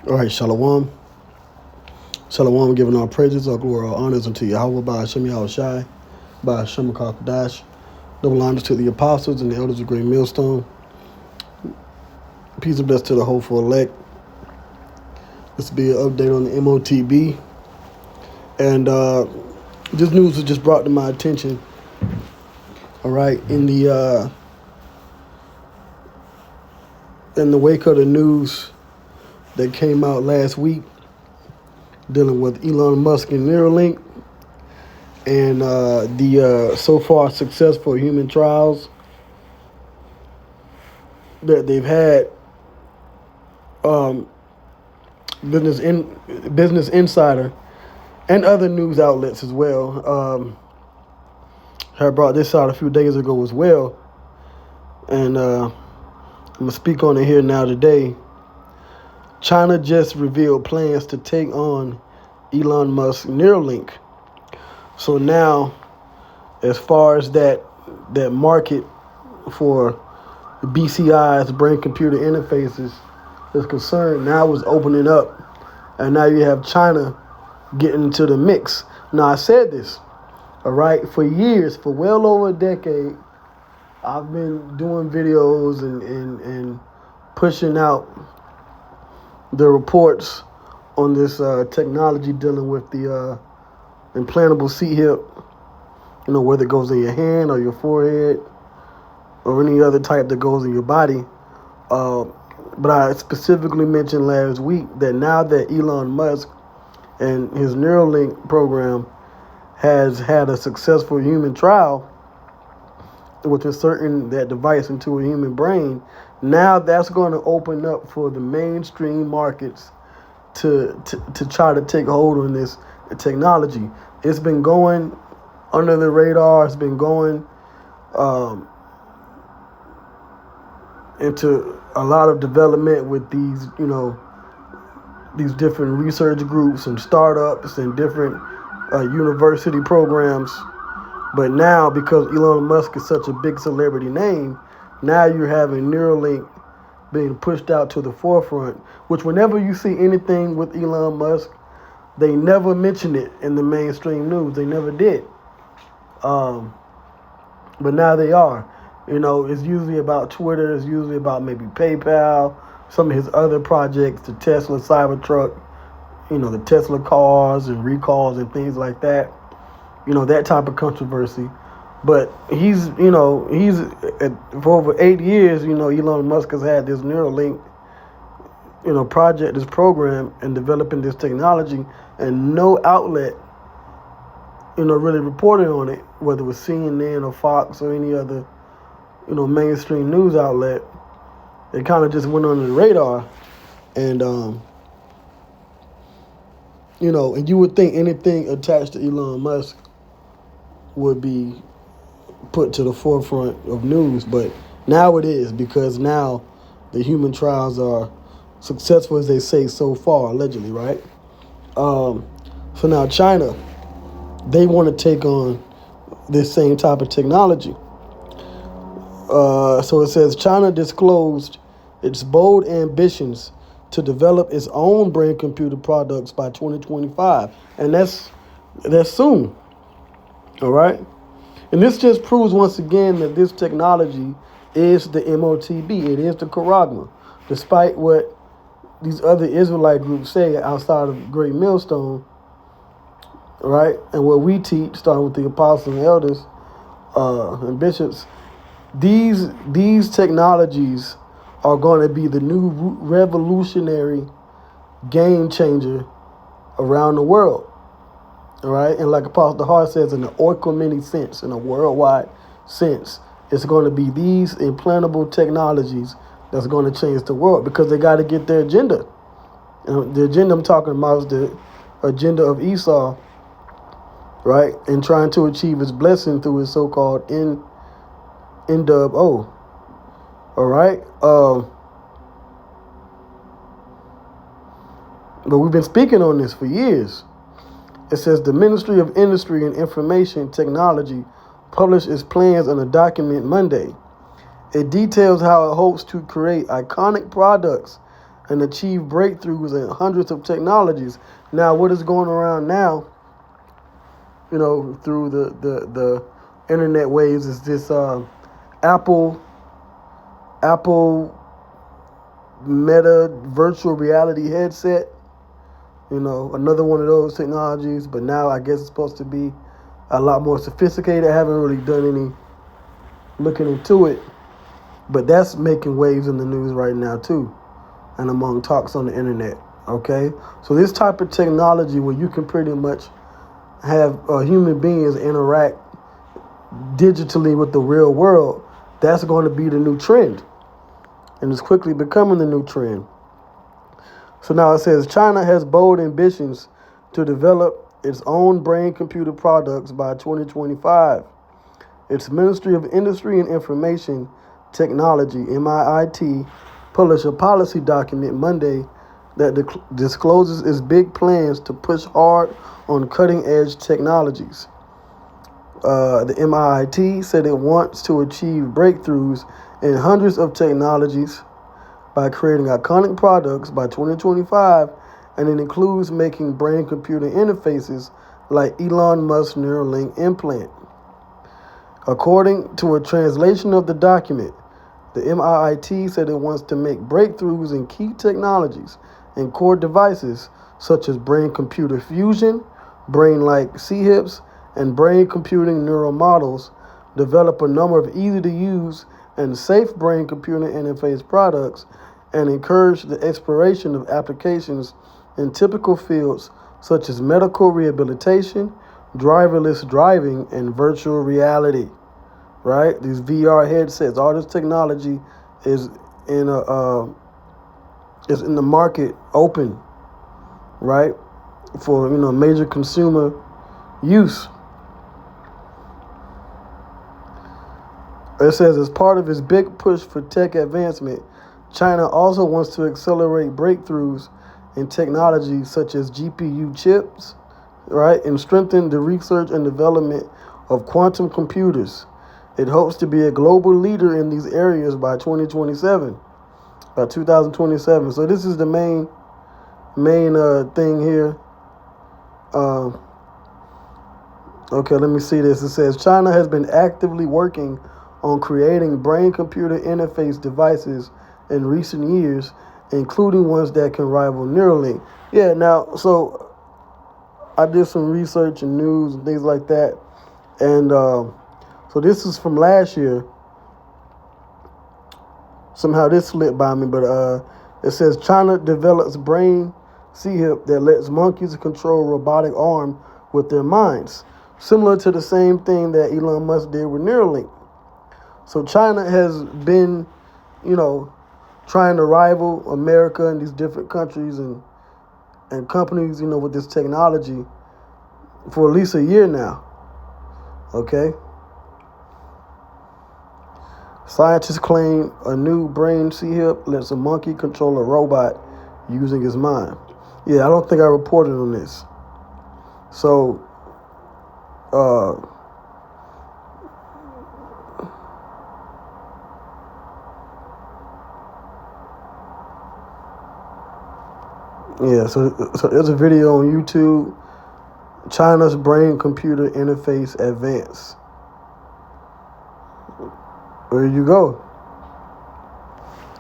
All right, Shalom. Shalom, giving all praises, all glory, all honors unto Yahweh, by Hashem Yahweh Shai, by Hashem Dash. Double honors to the apostles and the elders of Great Millstone. Peace and blessings to the hopeful elect. This will be an update on the MOTB. And this news was just brought to my attention. All right, in the wake of the news that came out last week dealing with Elon Musk and Neuralink and the so far successful human trials that they've had, Business Insider and other news outlets as well had brought this out a few days ago as well, and I'm gonna speak on it here now today. China just revealed plans to take on Elon Musk's Neuralink. So now, as far as that market for BCI's brain-computer interfaces is concerned, now it's opening up, and now you have China getting into the mix. Now, I said this, all right, for years, for well over a decade, I've been doing videos and pushing out the reports on this technology dealing with the implantable C-hip, whether it goes in your hand or your forehead or any other type that goes in your body. But I specifically mentioned last week that now that Elon Musk and his Neuralink program has had a successful human trial with inserting that device into a human brain, now that's going to open up for the mainstream markets to try to take hold on this technology. It's been going under the radar. It's been going into a lot of development with these, these different research groups and startups and different university programs. But now, because Elon Musk is such a big celebrity name, now you're having Neuralink being pushed out to the forefront, which whenever you see anything with Elon Musk, they never mention it in the mainstream news. They never did. But now they are. It's usually about Twitter. It's usually about maybe PayPal, some of his other projects, the Tesla Cybertruck, the Tesla cars and recalls and things like that. That type of controversy. But he's for over 8 years, Elon Musk has had this Neuralink, project, this program, and developing this technology, and no outlet, really reported on it, whether it was CNN or Fox or any other, mainstream news outlet. It kind of just went under the radar, and and you would think anything attached to Elon Musk would be put to the forefront of news, but now it is, because now the human trials are successful, as they say so far, allegedly, right? So now China, they want to take on this same type of technology. So it says China disclosed its bold ambitions to develop its own brain-computer products by 2025, and that's soon. All right? And this just proves once again that this technology is the MOTB. It is the Charagma. Despite what these other Israelite groups say outside of Great Millstone, right? And what we teach, starting with the apostles and elders and bishops, these technologies are going to be the new revolutionary game changer around the world. All right, and like Apostle Hart says, in the oikomany sense, in a worldwide sense, it's going to be these implantable technologies that's going to change the world, because they got to get their agenda. The agenda I'm talking about is the agenda of Esau, right, and trying to achieve his blessing through his so-called NWO. All right, but we've been speaking on this for years. It says the Ministry of Industry and Information Technology published its plans in a document Monday. It details how it hopes to create iconic products and achieve breakthroughs in hundreds of technologies. Now, what is going around now, through the internet waves is this Apple Meta virtual reality headset. Another one of those technologies, but now I guess it's supposed to be a lot more sophisticated. I haven't really done any looking into it, but that's making waves in the news right now too, and among talks on the internet. Okay, so this type of technology where you can pretty much have human beings interact digitally with the real world, that's going to be the new trend, and it's quickly becoming the new trend. So now it says China has bold ambitions to develop its own brain-computer products by 2025. Its Ministry of Industry and Information Technology, MIIT, published a policy document Monday that discloses its big plans to push hard on cutting-edge technologies. The MIIT said it wants to achieve breakthroughs in hundreds of technologies by creating iconic products by 2025, and it includes making brain-computer interfaces like Elon Musk's Neuralink implant. According to a translation of the document, the MIIT said it wants to make breakthroughs in key technologies and core devices such as brain-computer fusion, brain-like CHIPs, and brain-computing neural models, develop a number of easy-to-use and safe brain-computer interface products, and encourage the exploration of applications in typical fields such as medical rehabilitation, driverless driving, and virtual reality. Right? These VR headsets, all this technology is in the market open, right? For major consumer use. It says as part of its big push for tech advancement, China also wants to accelerate breakthroughs in technology such as GPU chips, right, and strengthen the research and development of quantum computers. It hopes to be a global leader in these areas by 2027. So this is the main thing here. Okay, let me see this. It says China has been actively working on creating brain-computer interface devices in recent years, including ones that can rival Neuralink. Yeah, now, so I did some research and news and things like that, and so this is from last year. Somehow this slipped by me, but it says China develops brain CHIP that lets monkeys control robotic arm with their minds, similar to the same thing that Elon Musk did with Neuralink. So China has been, trying to rival America and these different countries and companies, with this technology for at least a year now. Okay? Scientists claim a new brain CHIP lets a monkey control a robot using his mind. Yeah, I don't think I reported on this. So, so there's a video on YouTube, China's brain-computer interface advance. There you go.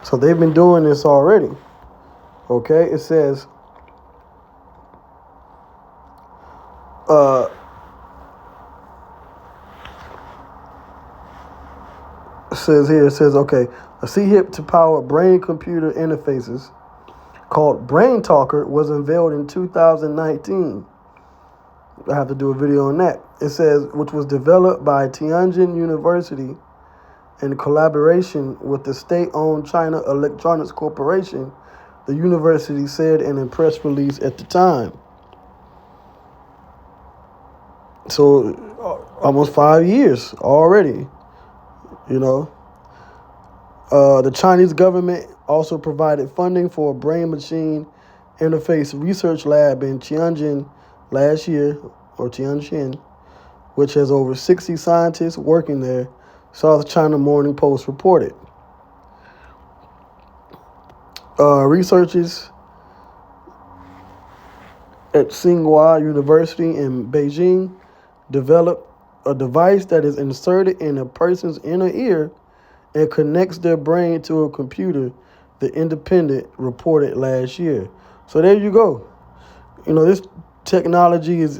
So they've been doing this already. Okay, it says, okay, a CHIP to power brain-computer interfaces called Brain Talker was unveiled in 2019. I have to do a video on that. It says, which was developed by Tianjin University in collaboration with the state-owned China Electronics Corporation, the university said in a press release at the time. So, almost 5 years already, The Chinese government also provided funding for a brain-machine interface research lab in Tianjin last year, or Tianjin, which has over 60 scientists working there, South China Morning Post reported. Researchers at Tsinghua University in Beijing developed a device that is inserted in a person's inner ear and connects their brain to a computer, the Independent reported last year. So there you go. You know, this technology is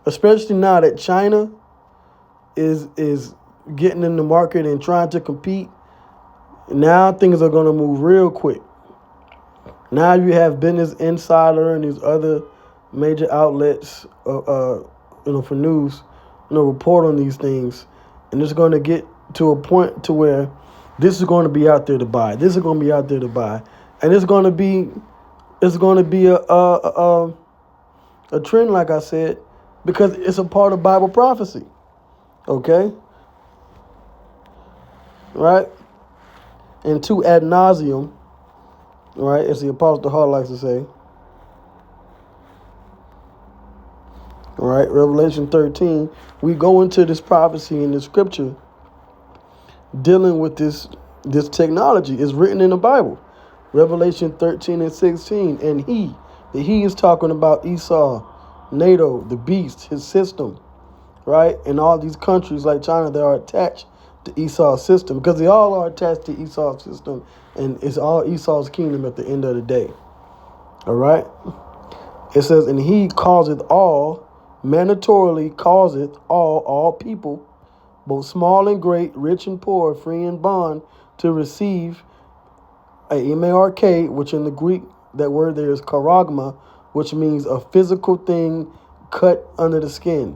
especially now that China is getting in the market and trying to compete. Now things are going to move real quick. Now you have Business Insider and these other major outlets, for news, report on these things, and it's going to get to a point to where this is going to be out there to buy. This is going to be out there to buy, and it's going to be a trend, like I said, because it's a part of Bible prophecy. Okay, right, and to ad nauseum, right, as the Apostle Paul likes to say. All right, Revelation 13, we go into this prophecy in the scripture dealing with this technology. It's written in the Bible. Revelation 13 and 16. And he is talking about Esau, NATO, the beast, his system, right? And all these countries like China that are attached to Esau's system, because they all are attached to Esau's system, and it's all Esau's kingdom at the end of the day. All right? It says, and he causeth all, mandatorily causeth all people, both small and great, rich and poor, free and bond, to receive a M-A-R-K, which in the Greek, that word there is charagma, which means a physical thing cut under the skin,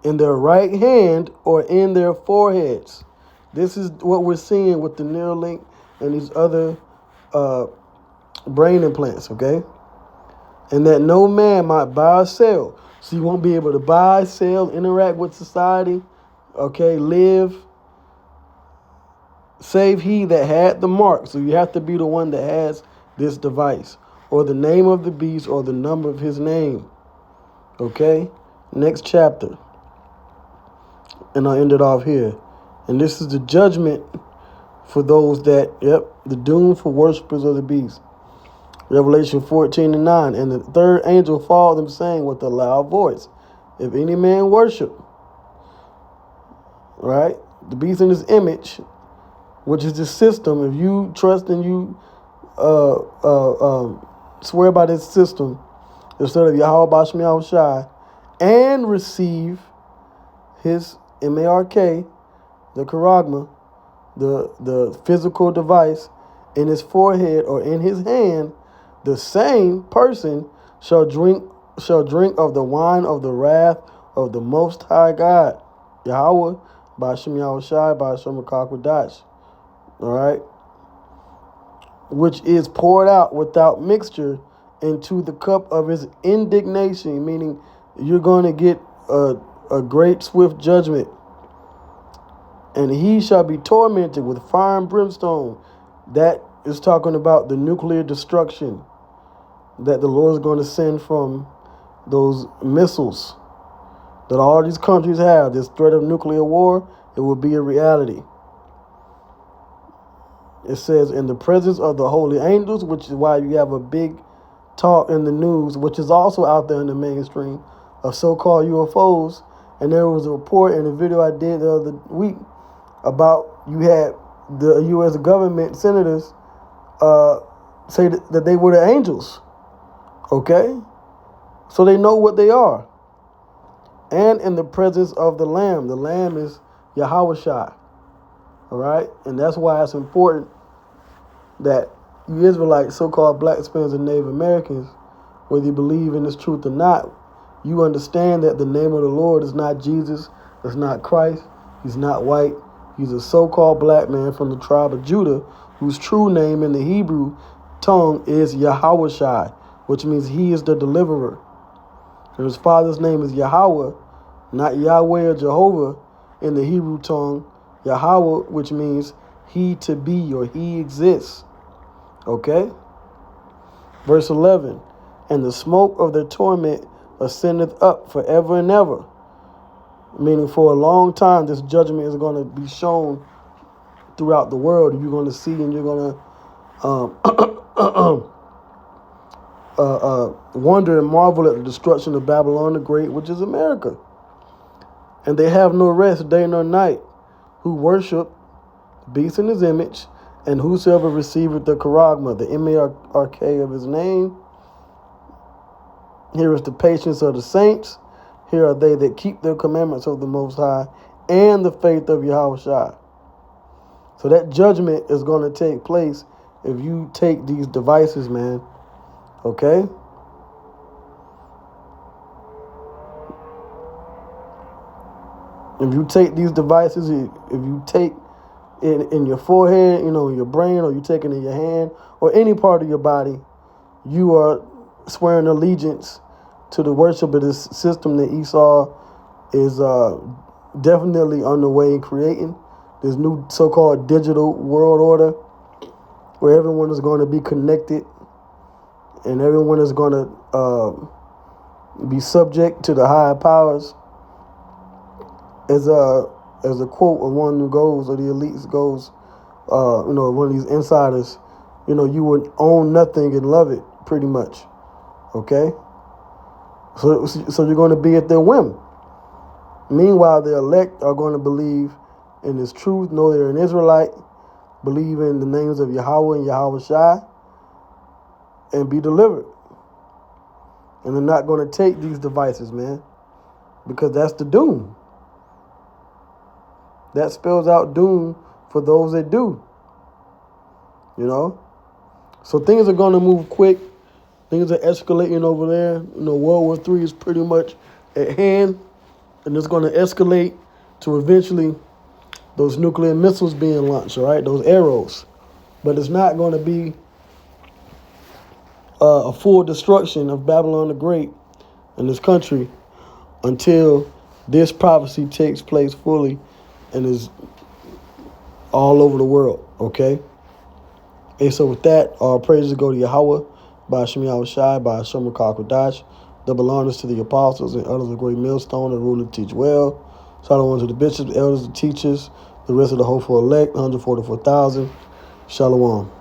in their right hand or in their foreheads. This is what we're seeing with the Neuralink and these other brain implants, okay? And that no man might buy or sell. So you won't be able to buy, sell, interact with society, okay, live, save he that had the mark. So you have to be the one that has this device, or the name of the beast, or the number of his name. Okay? Next chapter. And I'll end it off here. And this is the judgment for those that, the doom for worshipers of the beast. Revelation 14 and 9. And the third angel followed them, saying with a loud voice, if any man worship, right, the beast in his image, which is the system, if you trust and you swear by this system instead of Yahweh Bashmi Yahushai, and receive his M-A-R-K, the charagma, the physical device in his forehead or in his hand, the same person shall drink of the wine of the wrath of the Most High God, Yahweh, Bashim Yahushai, Bashim Kakwadash. All right, which is poured out without mixture into the cup of his indignation, meaning you're going to get a great swift judgment. And he shall be tormented with fire and brimstone. That is talking about the nuclear destruction that the Lord is going to send from those missiles that all these countries have. This threat of nuclear war, it will be a reality. It says, in the presence of the holy angels, which is why you have a big talk in the news, which is also out there in the mainstream, of so-called UFOs. And there was a report in a video I did the other week about you had the U.S. government senators say that they were the angels. Okay? So they know what they are. And in the presence of the Lamb. The Lamb is Yahushua. All right? And that's why it's important that you Israelites, so-called black Hispanics and Native Americans, whether you believe in this truth or not, you understand that the name of the Lord is not Jesus, it's not Christ, he's not white, he's a so-called black man from the tribe of Judah, whose true name in the Hebrew tongue is Yahushua, which means he is the deliverer. And his father's name is Yahweh, not Yahweh or Jehovah in the Hebrew tongue, Yahweh, which means he to be or he exists. Okay? Verse 11, and the smoke of their torment ascendeth up forever and ever. Meaning for a long time, this judgment is going to be shown throughout the world. You're going to see and you're going to um, wonder and marvel at the destruction of Babylon the Great, which is America. And they have no rest day nor night, who worship the beast in his image, and whosoever receiveth the charagma, the M-A-R-K of his name. Here is the patience of the saints. Here are they that keep the commandments of the Most High and the faith of Yahushua. So that judgment is going to take place if you take these devices, man. Okay? If you take these devices, if you take it in your forehead, in your brain, or you take it in your hand, or any part of your body, you are swearing allegiance to the worship of this system that Esau is definitely on the way in creating. This new so-called digital world order where everyone is going to be connected and everyone is going to be subject to the higher powers. As a quote of one who goes, or the elites goes, one of these insiders, you would own nothing and love it, pretty much. Okay? So you're going to be at their whim. Meanwhile, the elect are going to believe in this truth, know they're an Israelite, believe in the names of Yahweh and Yahushua, and be delivered. And they're not going to take these devices, man, because that's the doom. That spells out doom for those that do. So things are going to move quick. Things are escalating over there. World War III is pretty much at hand. And it's going to escalate to eventually those nuclear missiles being launched, all right? Those arrows. But it's not going to be a full destruction of Babylon the Great in this country until this prophecy takes place fully and is all over the world, okay? And so with that, all praises go to Yahweh, by Hashem Yahushai, by Hashem Kodash. Double honors to the apostles and others of great millstone and rule and teach well. Shalom to the bishops, elders, the teachers, the rest of the hopeful elect, 144,000. Shalom.